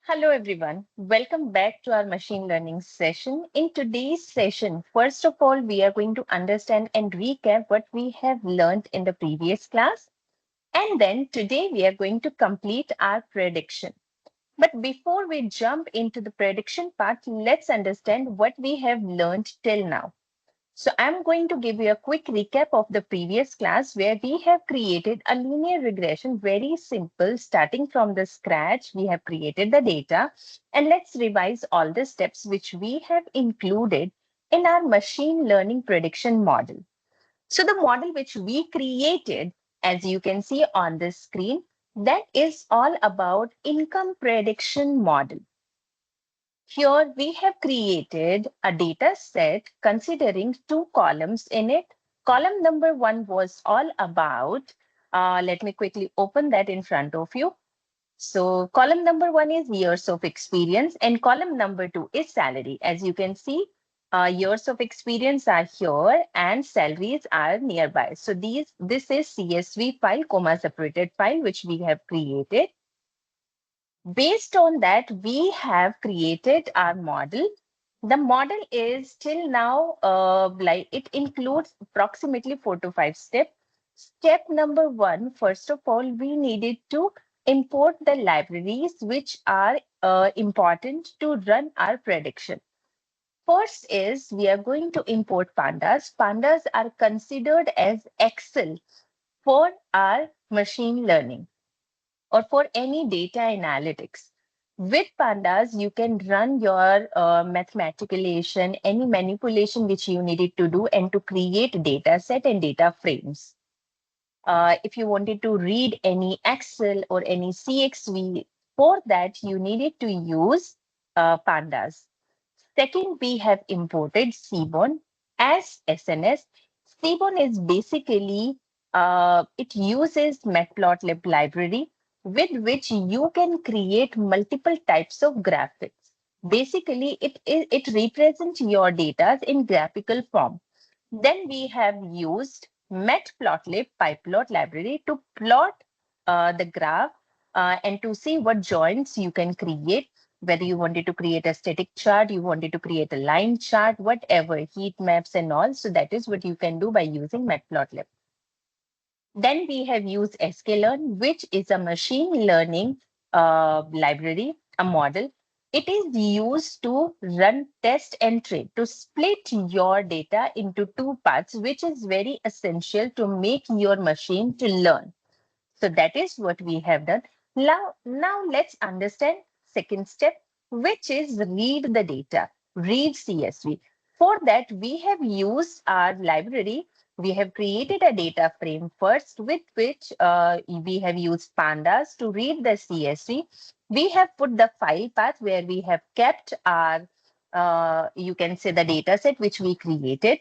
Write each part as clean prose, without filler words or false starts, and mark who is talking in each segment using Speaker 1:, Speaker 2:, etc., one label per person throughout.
Speaker 1: Hello everyone, welcome back to our machine learning session. In today's session, first of all, we are going to understand and recap what we have learned in the previous class. And then today we are going to complete our prediction. But before we jump into the prediction part, let's understand what we have learned till now. So I'm going to give you a quick recap of the previous class where we have created a linear regression, very simple, starting from the scratch. We have created the data and let's revise all the steps which we have included in our machine learning prediction model. So the model which we created, as you can see on the screen, that is all about income prediction model. Here we have created a data set considering two columns in it. Column number one was all about, let me quickly open that in front of you. So column number one is years of experience and column number two is salary. As you can see, years of experience are here and salaries are nearby. So this is CSV file, comma separated file, which we have created. Based on that, we have created our model. The model is till now, like it includes approximately 4 to 5 steps. Step number one, first of all, we needed to import the libraries which are important to run our prediction. First is we are going to import pandas. Pandas are considered as Excel for our machine learning or for any data analytics. With pandas, you can run your mathematical, any manipulation which you needed to do and to create data set and data frames. If you wanted to read any Excel or any CXV, for that you needed to use pandas. Second, we have imported Seaborn as SNS. Seaborn is basically, it uses Matplotlib library with which you can create multiple types of graphics. Basically, it represents your data in graphical form. Then we have used Matplotlib pyplot library to plot the graph and to see what joints you can create, whether you wanted to create a static chart, you wanted to create a line chart, whatever, heat maps and all. So that is what you can do by using Matplotlib. Then we have used sklearn, which is a machine learning library, a model. It is used to run test and train, to split your data into two parts, which is very essential to make your machine to learn. So that is what we have done. Now let's understand second step, which is read the data, read CSV. For that, we have used our library. We have created a data frame first with which we have used pandas to read the CSV. We have put the file path where we have kept our, you can say the data set which we created.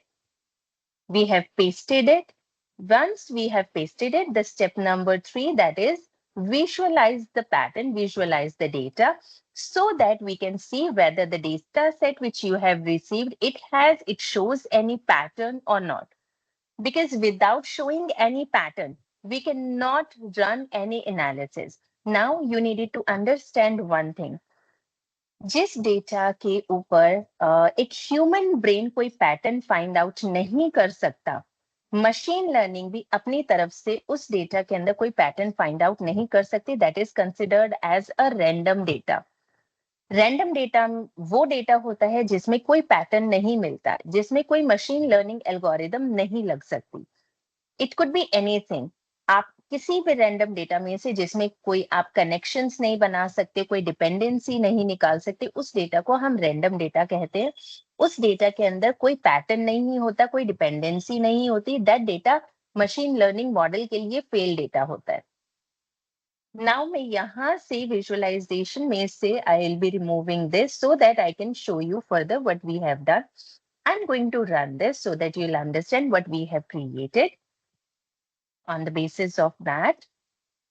Speaker 1: We have pasted it. Once we have pasted it, the step number three, that is visualize the pattern, visualize the data so that we can see whether the data set which you have received, it shows any pattern or not. Because without showing any pattern, we cannot run any analysis. Now you needed to understand one thing. जिस data के ऊपर एक human brain कोई pattern find out नहीं कर सकता, machine learning भी अपनी तरफ से उस डेटा के अंदर कोई पैटर्न फाइंड आउट नहीं कर सकती. That is considered as a random data. Random data वो डेटा होता है जिसमें कोई पैटर्न नहीं मिलता, जिसमें कोई मशीन लर्निंग एल्गोरिदम नहीं लग सकती. It could be anything. आप किसी भी रैंडम डेटा में से जिसमें कोई आप कनेक्शंस नहीं बना सकते, कोई डिपेंडेंसी नहीं निकाल सकते, उस डेटा को हम रैंडम डेटा कहते हैं. उस डेटा के अंदर कोई पैटर्न नहीं होता, कोई डिपेंडेंसी नहीं होती. That data machine learning model के लिए फेल डेटा होता है. नाउ मैं यहाँ से विजुअलाइजेशन में से I will be removing this so that I can show you further what we have done. I'm going to run this so that you'll understand what we have created on the basis of that.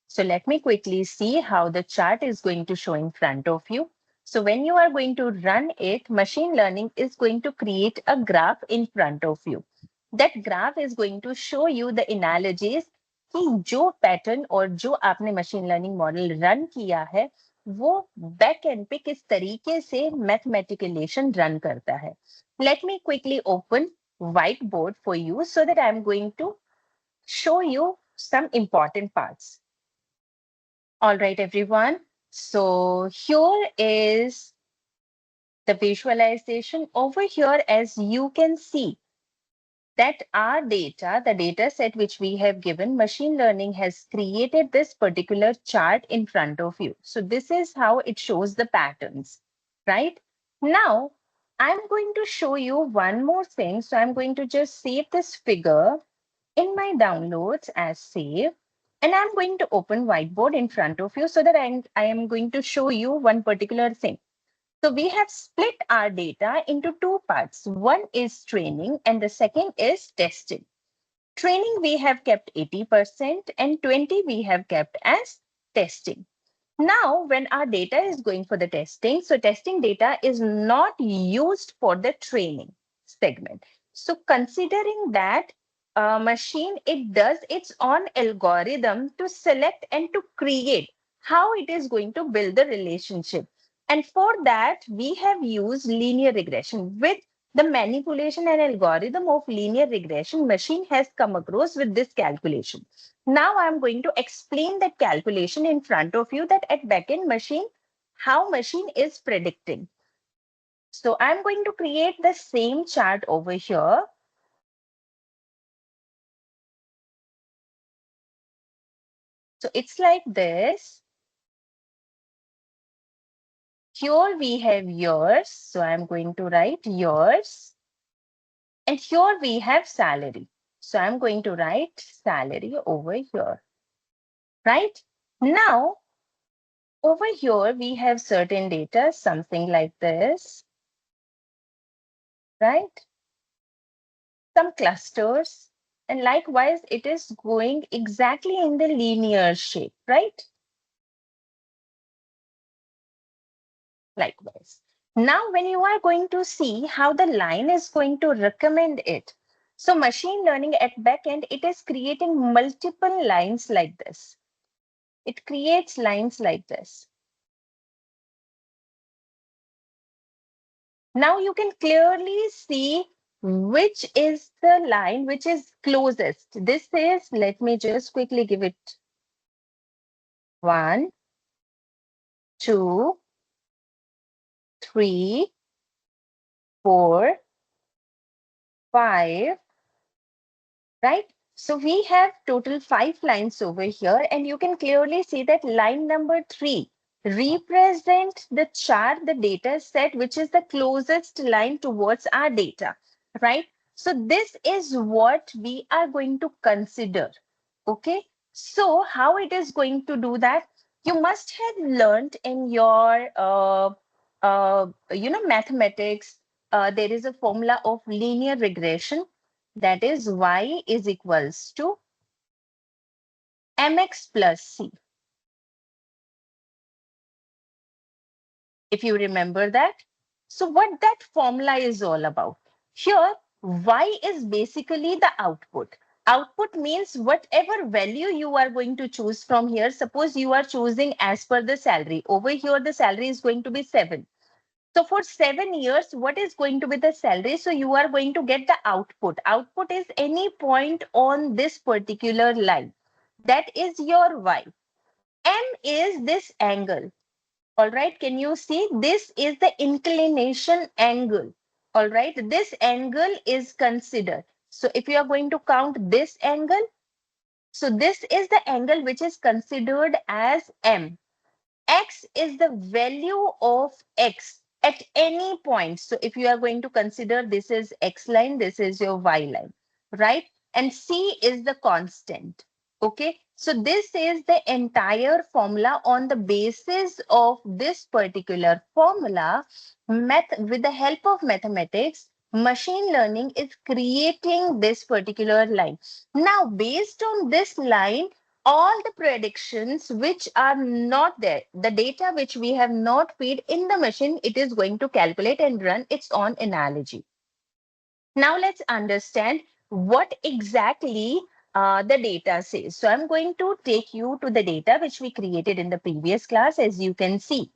Speaker 1: So let me quickly see how the chart is going to show in front of you. So when you are going to run it, machine learning is going to create a graph in front of you. That graph is going to show you the analogies कि जो pattern और जो आपने machine learning model run किया है वो back and पे किस तरीके से मैथमेटिकलेशन रन करता है. Let me quickly open whiteboard for you so that I'm going to show you some important parts. All right, everyone. So here is the visualization. Over here, as you can see, that our data, the data set which we have given, machine learning has created this particular chart in front of you. So this is how it shows the patterns, right? Now, I'm going to show you one more thing. So I'm going to just save this figure in my downloads as save. And I'm going to open whiteboard in front of you so that I am going to show you one particular thing. So we have split our data into two parts. One is training and the second is testing. Training we have kept 80% and 20 we have kept as testing. Now, when our data is going for the testing, so testing data is not used for the training segment. So considering that machine, it does its own algorithm to select and to create how it is going to build the relationship. And for that, we have used linear regression. With the manipulation and algorithm of linear regression, machine has come across with this calculation. Now I'm going to explain that calculation in front of you, that at backend machine, how machine is predicting. So I'm going to create the same chart over here. So it's like this. Here we have years. So I'm going to write years. And here we have salary. So I'm going to write salary over here. Right? Now, over here we have certain data, something like this. Right? Some clusters, and likewise it is going exactly in the linear shape, right? Likewise. Now when you are going to see how the line is going to recommend it, so machine learning at backend, it is creating multiple lines like this. It creates lines like this. Now you can clearly see which is the line which is closest. This is, let me just quickly give it 1, 2, 3, 4, 5, right? So we have total 5 lines over here, and you can clearly see that line number 3 represent the chart, the data set, which is the closest line towards our data, right? So this is what we are going to consider, okay? So how it is going to do that? You must have learned in your, mathematics, there is a formula of linear regression, that is y is equals to mx plus c. If you remember that. So what that formula is all about? Here, y is basically the output. Output means whatever value you are going to choose from here. Suppose you are choosing as per the salary. Over here, the salary is going to be 7. So for 7 years, what is going to be the salary? So you are going to get the output. Output is any point on this particular line. That is your y. M is this angle. All right. Can you see? This is the inclination angle. All right. This angle is considered. So if you are going to count this angle, so this is the angle which is considered as M. X is the value of X at any point. So if you are going to consider this is X line, this is your Y line, right? And C is the constant. Okay. So this is the entire formula. On the basis of this particular formula, with the help of mathematics, machine learning is creating this particular line. Now, based on this line, all the predictions which are not there, the data which we have not fed in the machine, it is going to calculate and run its own analogy. Now let's understand what exactly the data says. So I'm going to take you to the data which we created in the previous class. As you can see,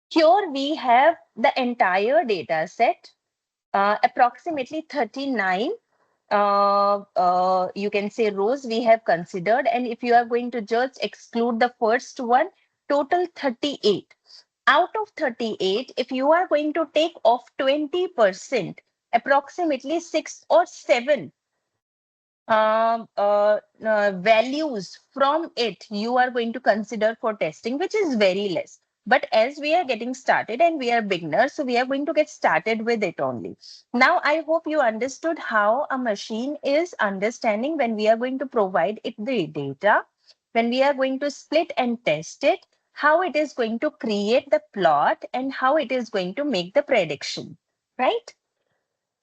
Speaker 1: here we have the entire data set, approximately 39 you can say rows we have considered, and if you are going to just exclude the first one, total 38. Out of 38, if you are going to take off 20%, approximately 6 or 7 values from it you are going to consider for testing, which is very less. But as we are getting started and we are beginners, so we are going to get started with it only. Now, I hope you understood how a machine is understanding when we are going to provide it the data, when we are going to split and test it, how it is going to create the plot and how it is going to make the prediction, right?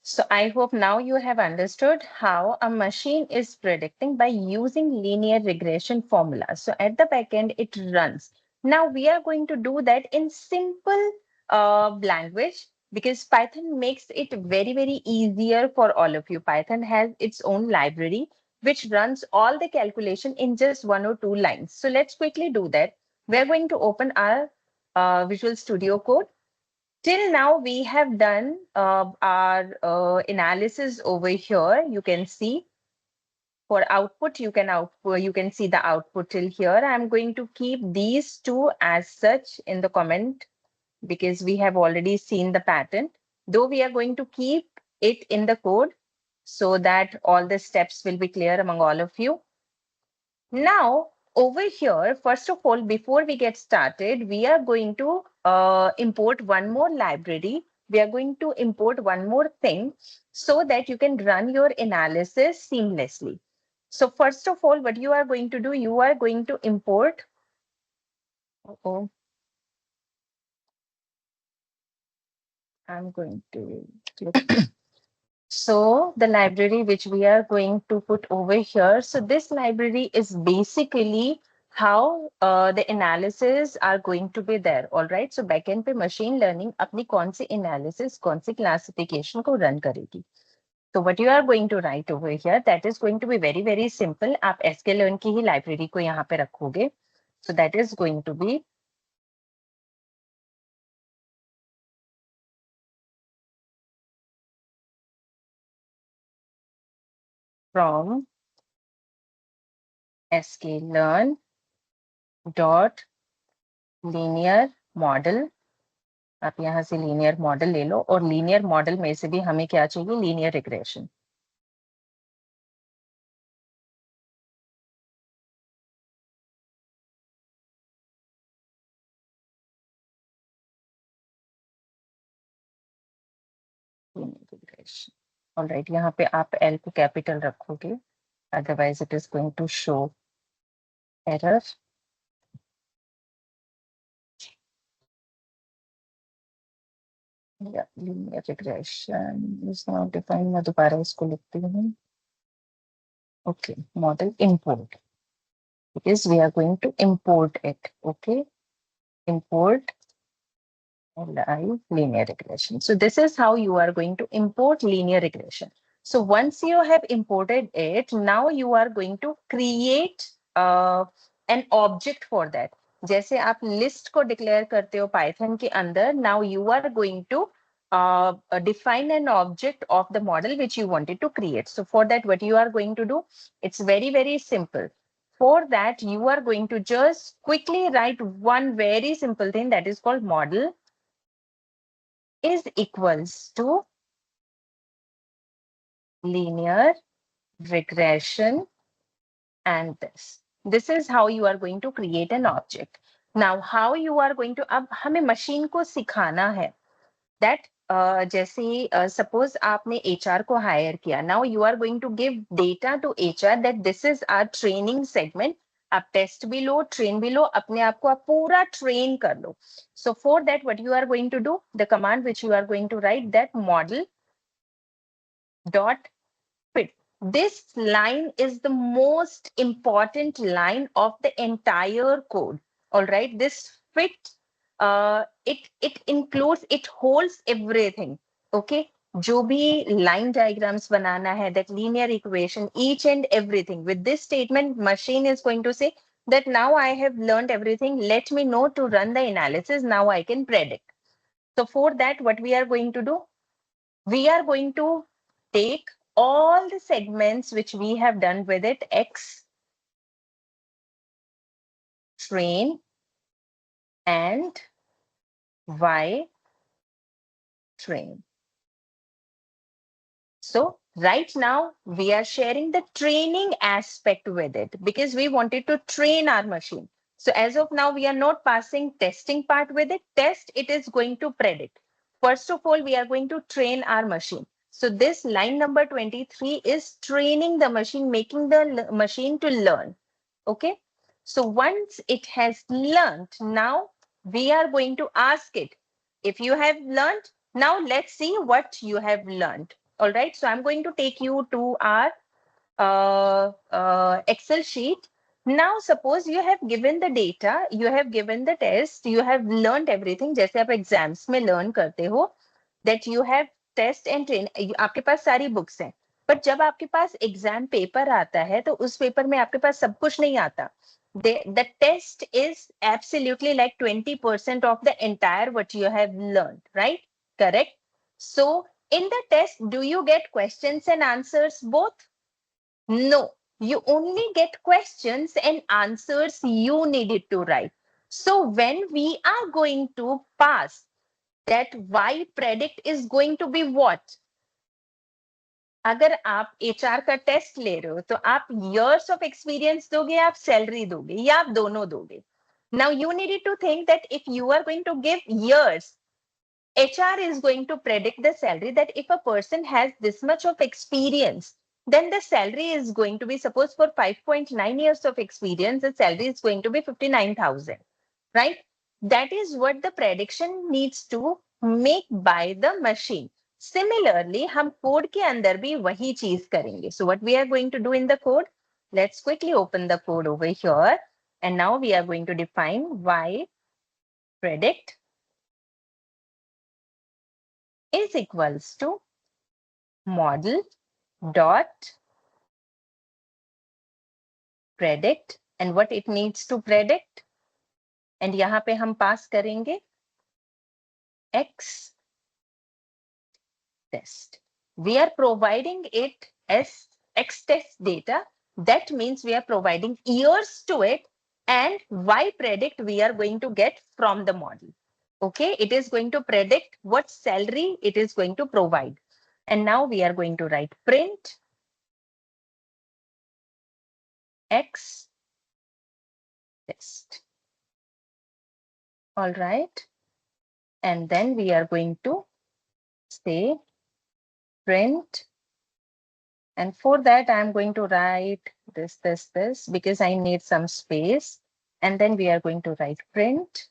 Speaker 1: So I hope now you have understood how a machine is predicting by using linear regression formula. So at the back end, it runs. Now we are going to do that in simple language because Python makes it very, very easier for all of you. Python has its own library which runs all the calculation in just 1 or 2 lines. So let's quickly do that. We're going to open our Visual Studio Code. Till now, we have done our analysis over here. You can see for output, you can see the output till here. I'm going to keep these two as such in the comment because we have already seen the pattern. Though we are going to keep it in the code so that all the steps will be clear among all of you. Now, over here, first of all, before we get started, we are going to import one more library. We are going to import one more thing so that you can run your analysis seamlessly. So first of all, what you are going to do, you are going to import. Oh, I'm going to click. So the library which we are going to put over here. So this library is basically how the analysis are going to be there. All right. So backend पे machine learning अपनी कौन सी analysis, कौन सी classification को run करेगी. So what you are going to write over here, that is going to be very, very simple. आप sklearn की ही library को यहाँ पे रखोगे. So that is going to be from sklearn dot linear model. आप यहाँ से लीनियर मॉडल ले लो और लीनियर मॉडल में से भी हमें क्या चाहिए, लीनियर रिग्रेशन. ऑलराइट, यहाँ पे आप एल को कैपिटल रखोगे, otherwise it is going to show error. Linear regression is not defined. मैं दोबारा इसको लिखती हूँ. Okay, model import because we are going to import it. Okay, import linear regression. So this is how you are going to import linear regression. So once you have imported it, now you are going to create an object for that. जैसे आप list को declare करते हो Python के अंदर, now you are going to define an object of the model which you wanted to create. So for that, what you are going to do, it's very, very simple. For that, you are going to just quickly write one very simple thing that is called model is equals to linear regression and this. This is how you are going to create an object. Now, how you are going to, अब हमें machine को सिखाना है that जैसे suppose आपने HR को hire किया. Now you are going to give data to HR that this is our training segment. आप टेस्ट भी लो, ट्रेन भी लो, अपने आप को आप पूरा ट्रेन कर लो. So for that, what you are going to do, the command which you are going to write, that model dot fit. This line is the most important line of the entire code. All right, this fit, it includes, it holds everything. Okay, जो भी line diagrams बनाना है, that linear equation, each and everything. With this statement, machine is going to say that now I have learned everything. Let me know to run the analysis. Now I can predict. So for that, what we are going to do? We are going to take all the segments which we have done with it, X, train, and Y, train. So right now we are sharing the training aspect with it because we wanted to train our machine. So as of now, we are not passing testing part with it. Test, it is going to predict. First of all, we are going to train our machine. So this line number 23 is training the machine, making the machine to learn. Okay. So once it has learned, now we are going to ask it, if you have learned, now let's see what you have learned. All right, so I'm going to take you to our Excel sheet. Now, suppose you have given the data, you have given the test, you have learned everything. जैसे आप exams में learn करते हो, that you have test and train. आपके पास सारी books हैं. पर जब आपके पास exam paper आता है, तो उस paper में आपके पास सब कुछ नहीं आता. The test is absolutely like 20% of the entire what you have learned, right? Correct. So in the test, do you get questions and answers both? No, you only get questions and answers you needed to write. So when we are going to pass, that Y predict is going to be what? अगर आप HR का test ले रहे हो तो आप years of experience दोगे, आप salary दोगे, या आप दोनों दोगे. Now you needed to think that if you are going to give years, HR is going to predict the salary, that if a person has this much of experience, then the salary is going to be, suppose for 5.9 years of experience, the salary is going to be 59,000, right? That is what the prediction needs to make by the machine. Similarly, हम code के अंदर भी वही चीज करेंगे. So what we are going to do in the code? Let's quickly open the code over here. And now we are going to define Y predict is equals to model dot predict and what it needs to predict. And यहाँ पे हम पास करेंगे X test. We are providing it as X test data. That means we are providing years to it, and Y predict we are going to get from the model. Okay, it is going to predict what salary it is going to provide. And now we are going to write print X test. All right. And then we are going to say print. And for that, I'm going to write this, because I need some space. And then we are going to write print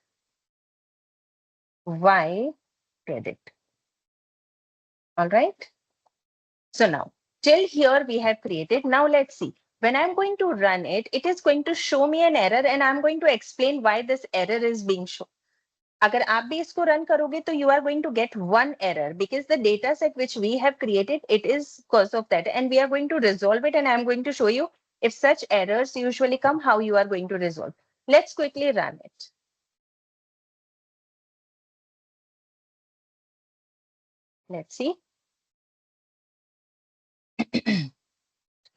Speaker 1: Y predict. All right. So now till here we have created. Now let's see. When I'm going to run it, it is going to show me an error and I'm going to explain why this error is being shown. अगर आप भी इसको run करोगे तो you are going to get one error because the data set which we have created, it is because of that, and we are going to resolve it, and I'm going to show you if such errors usually come, how you are going to resolve. Let's quickly run it. Let's see.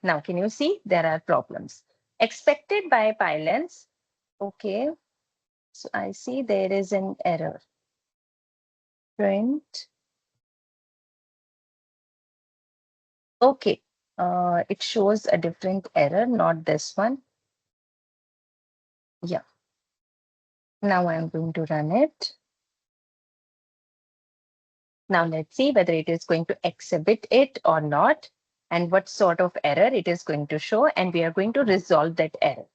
Speaker 1: Now, can you see there are problems expected by pylons? Okay, so I see there is an error. Print. Okay, it shows a different error, not this one. Yeah. Now I'm going to run it. Now let's see whether it is going to exhibit it or not, and what sort of error it is going to show, and we are going to resolve that error.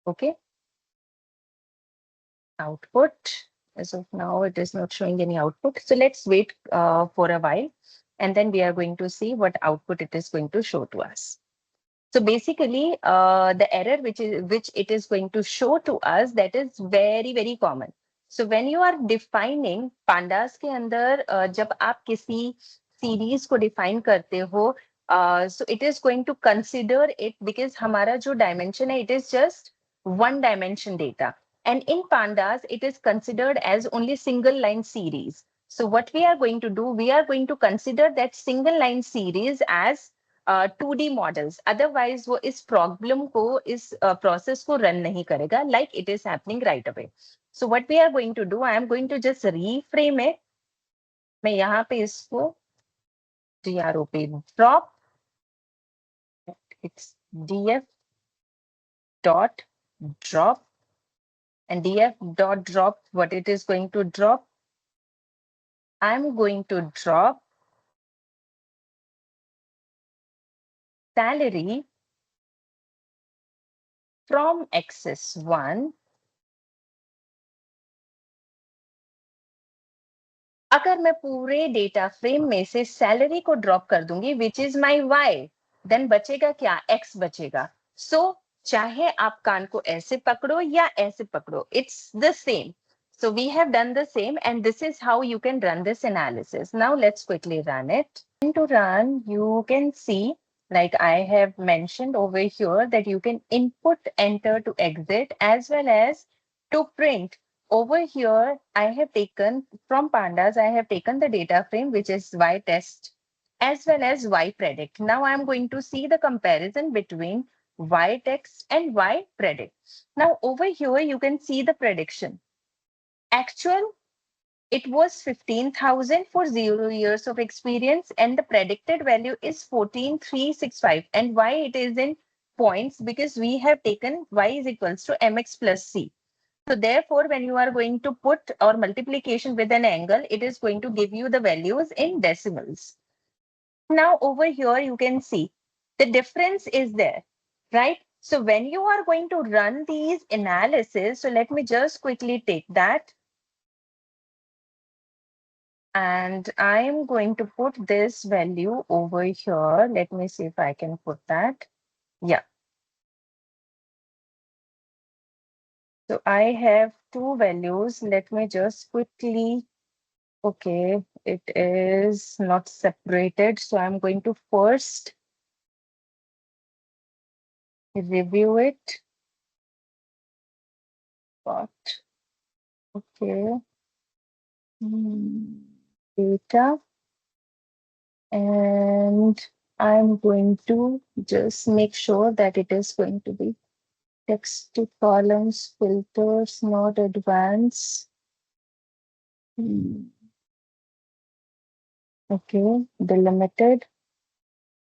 Speaker 1: Okay. Output. As of now, it is not showing any output. So let's wait for a while, and then we are going to see what output it is going to show to us. So basically, the error which it is going to show to us, that is very, very common. So when you are defining pandas के अंदर जब आप किसी series को define करते हो, so it is going to consider it because हमारा जो dimension है, it is just one dimension data. And in pandas, it is considered as only single line series. So what we are going to do, we are going to consider that single line series as 2D models. Otherwise, वो इस problem को, इस process को run नहीं करेगा, like it is happening right away. So what we are going to do, I am going to just reframe it. मैं यहाँ पे इसको DRO पे drop. It's df dot drop, and df dot drop, what it is going to drop, I'm going to drop salary from axis 1. अगर मैं पूरे data frame में से सैलरी को ड्रॉप कर दूंगी, which is my Y, then बचेगा क्या, एक्स बचेगा. सो चाहे आप कान को ऐसे पकड़ो या ऐसे पकड़ो, it's the same. So we have done the same, and this is how you can run this analysis. Now let's quickly run it. And to run, you can see, like I have mentioned over here, that you can input, enter to exit, as well as to print. Over here, I have taken from pandas, I have taken the data frame, which is y test as well as y predict. Now I'm going to see the comparison between y text and y predict. Now over here, you can see the prediction. Actual, it was 15,000 for 0 years of experience, and the predicted value is 14,365. And why it is in points? Because we have taken y is equals to mx plus c. So therefore, when you are going to put or multiplication with an angle, it is going to give you the values in decimals. Now over here, you can see the difference is there, right? So when you are going to run these analysis, so let me just quickly take that. And I am going to put this value over here. Let me see if I can put that. Yeah. So I have two values. Let me just quickly, okay, it is not separated. So I'm going to first review it. But, okay. Data. And I'm going to just make sure that it is going to be text to columns, filters, not advanced. Okay, delimited.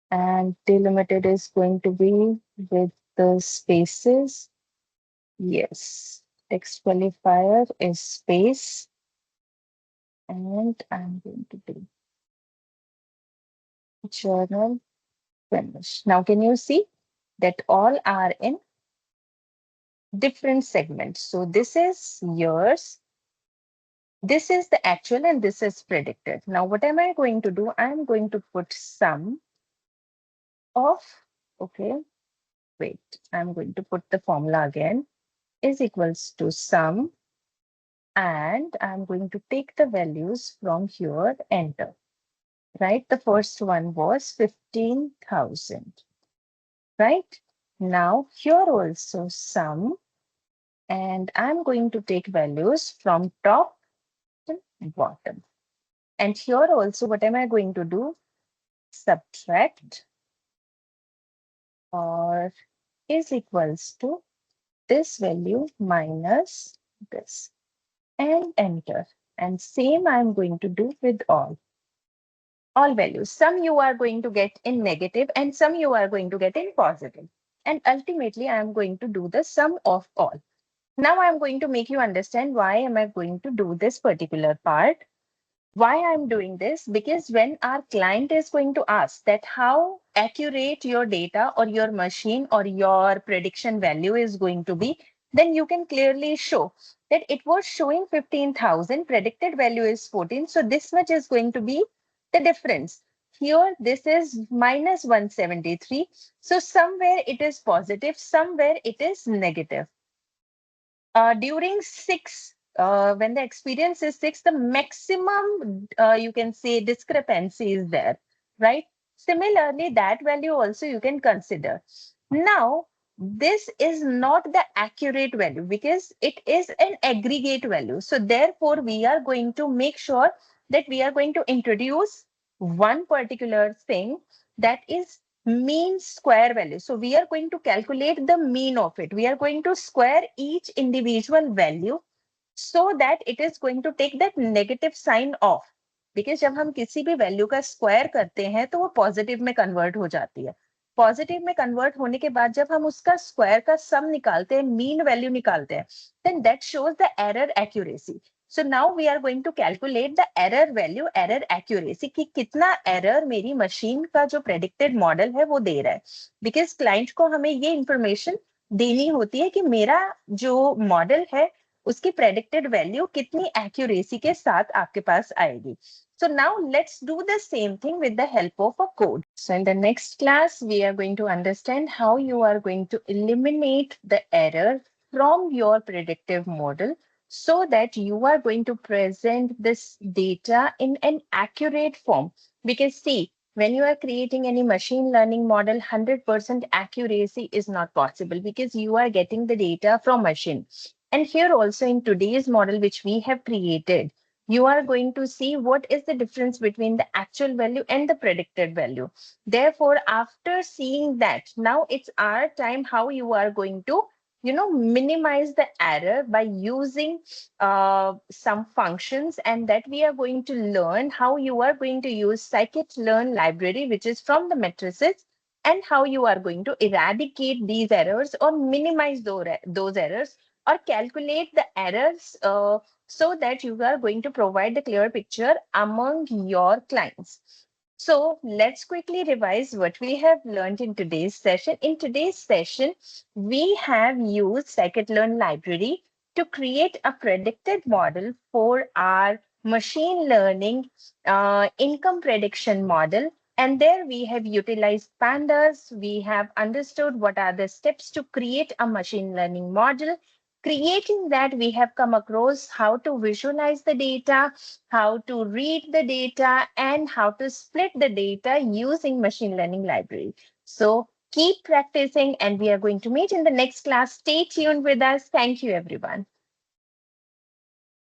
Speaker 1: And delimited is going to be with the spaces. Yes, text qualifier is space. And I'm going to do journal finish. Now, can you see that all are in different segments? So this is yours. This is the actual and this is predicted. Now, what am I going to do? I'm going to put sum of, okay, wait, I'm going to put the formula again, is equals to sum, and I'm going to take the values from here, enter, right? The first one was 15,000, right? Now here also sum, and I'm going to take values from top to bottom. And here also, what am I going to do? Subtract or is equals to this value minus this, and enter. And same I'm going to do with all values. Some you are going to get in negative and some you are going to get in positive. And ultimately, I am going to do the sum of all. Now I'm going to make you understand why am I going to do this particular part. Why I'm doing this? Because when our client is going to ask that how accurate your data or your machine or your prediction value is going to be, then you can clearly show that it was showing 15,000, predicted value is 14. So this much is going to be the difference. Here, this is minus 173. So somewhere it is positive, somewhere it is negative. During when the experience is 6, the maximum, you can say, discrepancy is there, right? Similarly, that value also you can consider. Now, this is not the accurate value because it is an aggregate value. So therefore, we are going to make sure that we are going to introduce one particular thing, that is mean square value. So we are going to calculate the mean of it. We are going to square each individual value so that it is going to take that negative sign off. Because जब हम किसी भी value का square करते हैं तो वो positive में कन्वर्ट हो जाती है. पॉजिटिव में कन्वर्ट होने के बाद जब हम उसका स्क्वायर का सम निकालते हैं, मीन वैल्यू निकालते हैं, then that shows the error accuracy. So now we are going to calculate the error value, error accuracy, कि कितना error मेरी मशीन का जो predicted model है वो दे रहा है. Because client को हमें ये information देनी होती है कि मेरा जो मॉडल है उसकी प्रेडिक्टेड वैल्यू कितनी एक्यूरेसी के साथ आपके पास आएगी. So now let's do the same thing with the help of a code. So in the next class, we are going to understand how you are going to eliminate the error from your predictive model so that you are going to present this data in an accurate form. Because see, when you are creating any machine learning model, 100% accuracy is not possible because you are getting the data from machine. And here also in today's model, which we have created, you are going to see what is the difference between the actual value and the predicted value. Therefore, after seeing that, now it's our time how you are going to, minimize the error by using some functions, and that we are going to learn how you are going to use scikit-learn library, which is from the matrices, and how you are going to eradicate these errors or minimize those errors or calculate the errors so that you are going to provide the clear picture among your clients. So let's quickly revise what we have learned in today's session. In today's session, we have used scikit-learn library to create a predicted model for our machine learning income prediction model. And there we have utilized pandas. We have understood what are the steps to create a machine learning model. Creating that, we have come across how to visualize the data, how to read the data, and how to split the data using machine learning library. So keep practicing, and we are going to meet in the next class. Stay tuned with us. Thank you, everyone.